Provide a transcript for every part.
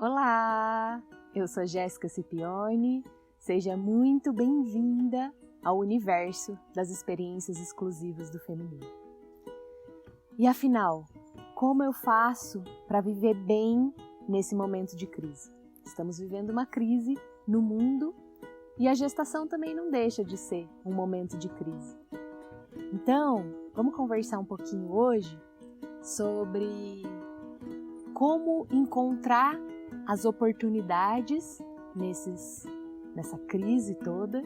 Olá, eu sou Jéssica Scipione, seja muito bem-vinda ao universo das experiências exclusivas do feminino. E afinal, como eu faço para viver bem nesse momento de crise? Estamos vivendo uma crise no mundo e a gestação também não deixa de ser um momento de crise. Então, vamos conversar um pouquinho hoje sobre como encontrar as oportunidades nessa crise toda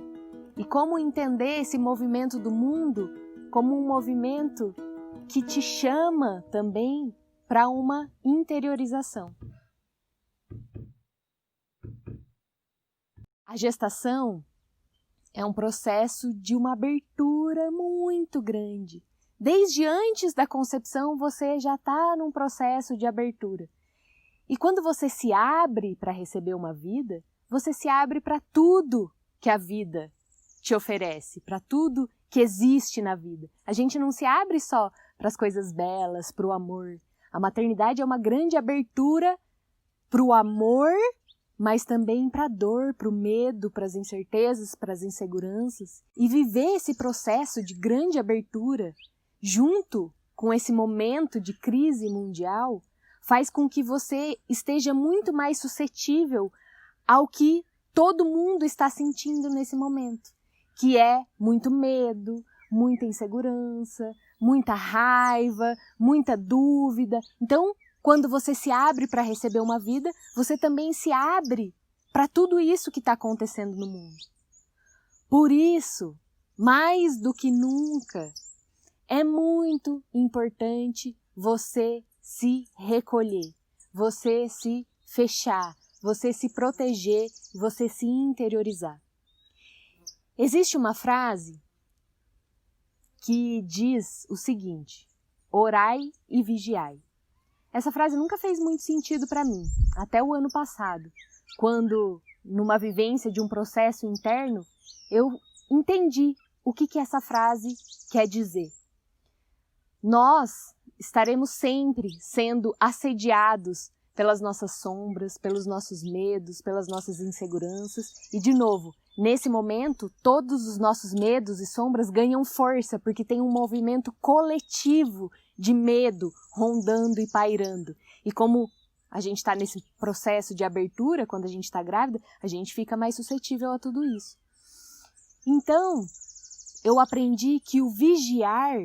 e como entender esse movimento do mundo como um movimento que te chama também para uma interiorização. A gestação é um processo de uma abertura muito grande. Desde antes da concepção, você já está num processo de abertura. E quando você se abre para receber uma vida, você se abre para tudo que a vida te oferece, para tudo que existe na vida. A gente não se abre só para as coisas belas, para o amor. A maternidade é uma grande abertura para o amor, mas também para a dor, para o medo, para as incertezas, para as inseguranças. E viver esse processo de grande abertura, junto com esse momento de crise mundial, faz com que você esteja muito mais suscetível ao que todo mundo está sentindo nesse momento, que é muito medo, muita insegurança, muita raiva, muita dúvida. Então, quando você se abre para receber uma vida, você também se abre para tudo isso que está acontecendo no mundo. Por isso, mais do que nunca, é muito importante você se recolher, você se fechar, você se proteger, você se interiorizar. Existe uma frase que diz o seguinte: orai e vigiai. Essa frase nunca fez muito sentido para mim, até o ano passado, quando, numa vivência de um processo interno, eu entendi o que essa frase quer dizer. Nós estaremos sempre sendo assediados pelas nossas sombras, pelos nossos medos, pelas nossas inseguranças. E, de novo, nesse momento, todos os nossos medos e sombras ganham força, porque tem um movimento coletivo de medo rondando e pairando. E como a gente está nesse processo de abertura, quando a gente está grávida, a gente fica mais suscetível a tudo isso. Então, eu aprendi que o vigiar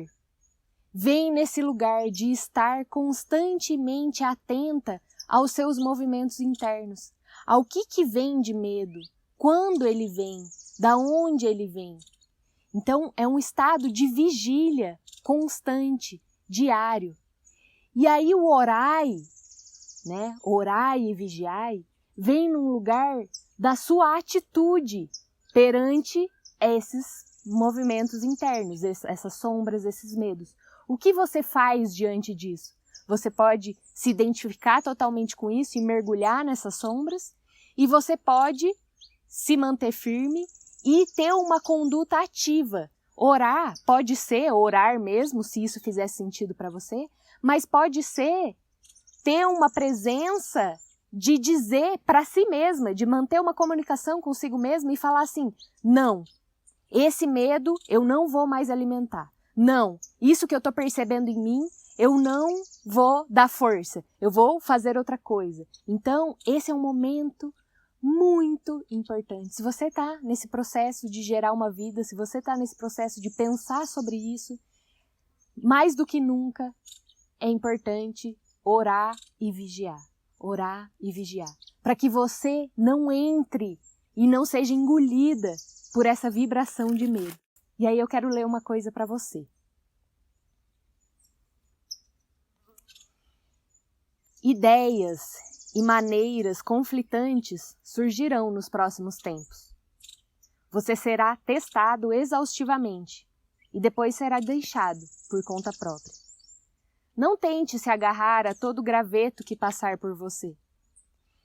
vem nesse lugar de estar constantemente atenta aos seus movimentos internos, ao que vem de medo, quando ele vem, da onde ele vem. Então, é um estado de vigília constante, diário. E aí o orai, orai e vigiai, vem num lugar da sua atitude perante esses movimentos internos, essas sombras, esses medos. O que você faz diante disso? Você pode se identificar totalmente com isso e mergulhar nessas sombras, e você pode se manter firme e ter uma conduta ativa. Orar, pode ser orar mesmo, se isso fizer sentido para você, mas pode ser ter uma presença de dizer para si mesma, de manter uma comunicação consigo mesma e falar assim: não, esse medo eu não vou mais alimentar. Não, isso que eu estou percebendo em mim, eu não vou dar força, eu vou fazer outra coisa. Então, esse é um momento muito importante. Se você está nesse processo de gerar uma vida, se você está nesse processo de pensar sobre isso, mais do que nunca é importante orar e vigiar. Orar e vigiar. Para que você não entre e não seja engolida por essa vibração de medo. E aí eu quero ler uma coisa para você. Ideias e maneiras conflitantes surgirão nos próximos tempos. Você será testado exaustivamente e depois será deixado por conta própria. Não tente se agarrar a todo graveto que passar por você.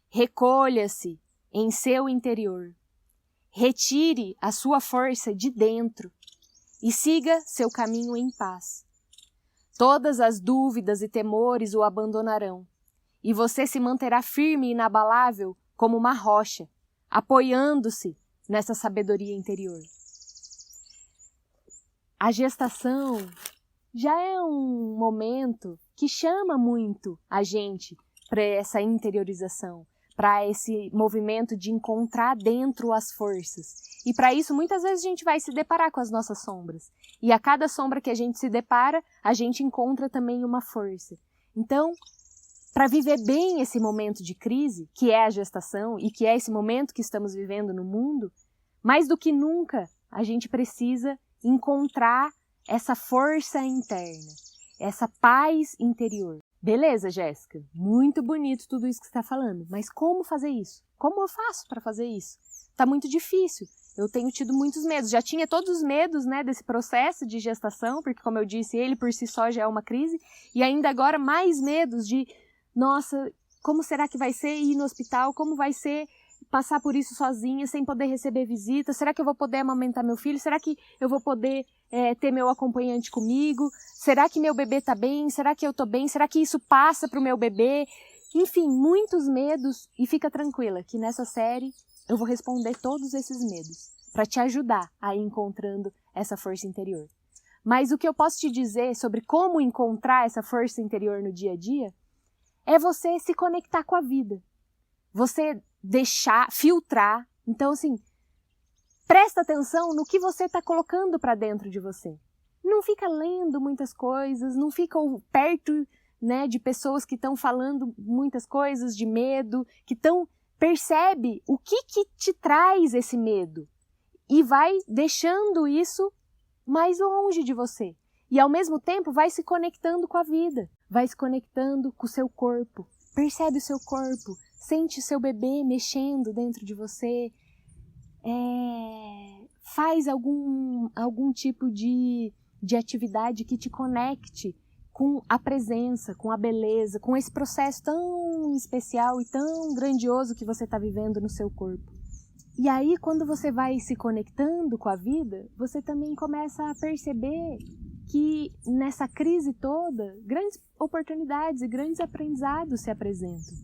Recolha-se em seu interior. Retire a sua força de dentro e siga seu caminho em paz. Todas as dúvidas e temores o abandonarão e você se manterá firme e inabalável como uma rocha, apoiando-se nessa sabedoria interior. A gestação já é um momento que chama muito a gente para essa interiorização, para esse movimento de encontrar dentro as forças. E para isso, muitas vezes a gente vai se deparar com as nossas sombras. E a cada sombra que a gente se depara, a gente encontra também uma força. Então, para viver bem esse momento de crise, que é a gestação e que é esse momento que estamos vivendo no mundo, mais do que nunca, a gente precisa encontrar essa força interna, essa paz interior. Beleza, Jéssica, muito bonito tudo isso que você está falando, mas como fazer isso? Como eu faço para fazer isso? Está muito difícil, eu tenho tido muitos medos, já tinha todos os medos, né, desse processo de gestação, porque como eu disse, ele por si só já é uma crise, e ainda agora mais medos de, nossa, como será que vai ser ir no hospital, como vai ser passar por isso sozinha, sem poder receber visita, será que eu vou poder amamentar meu filho, será que eu vou poder ter meu acompanhante comigo, será que meu bebê está bem, será que eu estou bem, será que isso passa para o meu bebê, enfim, muitos medos, e fica tranquila que nessa série eu vou responder todos esses medos, para te ajudar a ir encontrando essa força interior. Mas o que eu posso te dizer sobre como encontrar essa força interior no dia a dia, é você se conectar com a vida, você deixar, filtrar. Então, assim, presta atenção no que você está colocando para dentro de você. Não fica lendo muitas coisas, não fica perto, né, de pessoas que estão falando muitas coisas de medo, que estão... Percebe o que te traz esse medo e vai deixando isso mais longe de você. E ao mesmo tempo vai se conectando com a vida, vai se conectando com o seu corpo. Percebe o seu corpo, sente o seu bebê mexendo dentro de você, faz algum tipo de atividade que te conecte com a presença, com a beleza, com esse processo tão especial e tão grandioso que você está vivendo no seu corpo. E aí, quando você vai se conectando com a vida, você também começa a perceber que nessa crise toda, grandes oportunidades e grandes aprendizados se apresentam.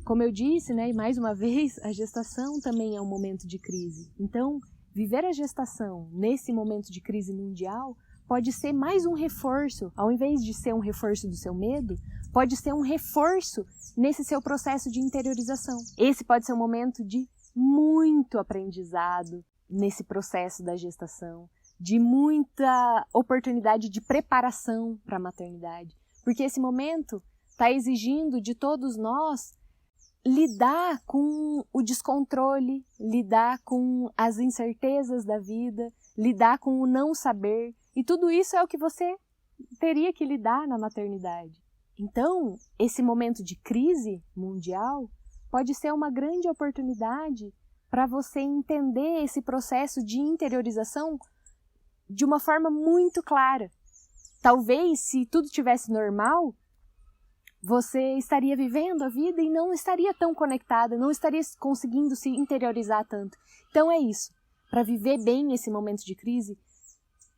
Como eu disse, né, e mais uma vez, a gestação também é um momento de crise. Então, viver a gestação nesse momento de crise mundial pode ser mais um reforço, ao invés de ser um reforço do seu medo, pode ser um reforço nesse seu processo de interiorização. Esse pode ser um momento de muito aprendizado nesse processo da gestação, de muita oportunidade de preparação para a maternidade, porque esse momento está exigindo de todos nós lidar com o descontrole, lidar com as incertezas da vida, lidar com o não saber, e tudo isso é o que você teria que lidar na maternidade. Então, esse momento de crise mundial pode ser uma grande oportunidade para você entender esse processo de interiorização de uma forma muito clara. Talvez, se tudo tivesse normal, você estaria vivendo a vida e não estaria tão conectada, não estaria conseguindo se interiorizar tanto. Então é isso. Para viver bem esse momento de crise,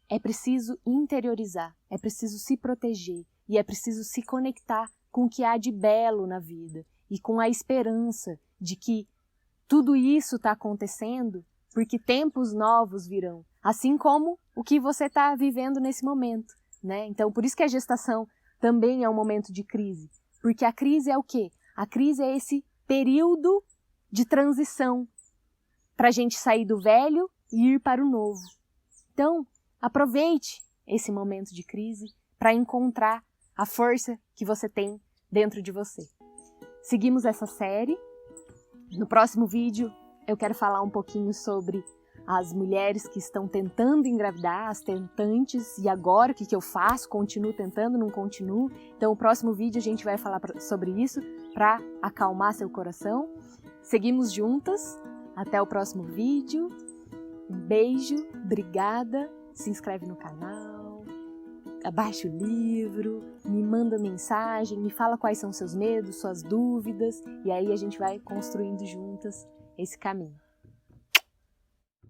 é preciso interiorizar, é preciso se proteger e é preciso se conectar com o que há de belo na vida e com a esperança de que tudo isso está acontecendo porque tempos novos virão, assim como o que você está vivendo nesse momento, né? Então, por isso que a gestação também é um momento de crise, porque a crise é o quê? A crise é esse período de transição para a gente sair do velho e ir para o novo. Então, aproveite esse momento de crise para encontrar a força que você tem dentro de você. Seguimos essa série. No próximo vídeo, eu quero falar um pouquinho sobre as mulheres que estão tentando engravidar, as tentantes, e agora o que eu faço? Continuo tentando, não continuo? Então, o próximo vídeo a gente vai falar sobre isso para acalmar seu coração. Seguimos juntas. Até o próximo vídeo. Um beijo, obrigada. Se inscreve no canal, abaixa o livro, me manda mensagem, me fala quais são seus medos, suas dúvidas, e aí a gente vai construindo juntas esse caminho.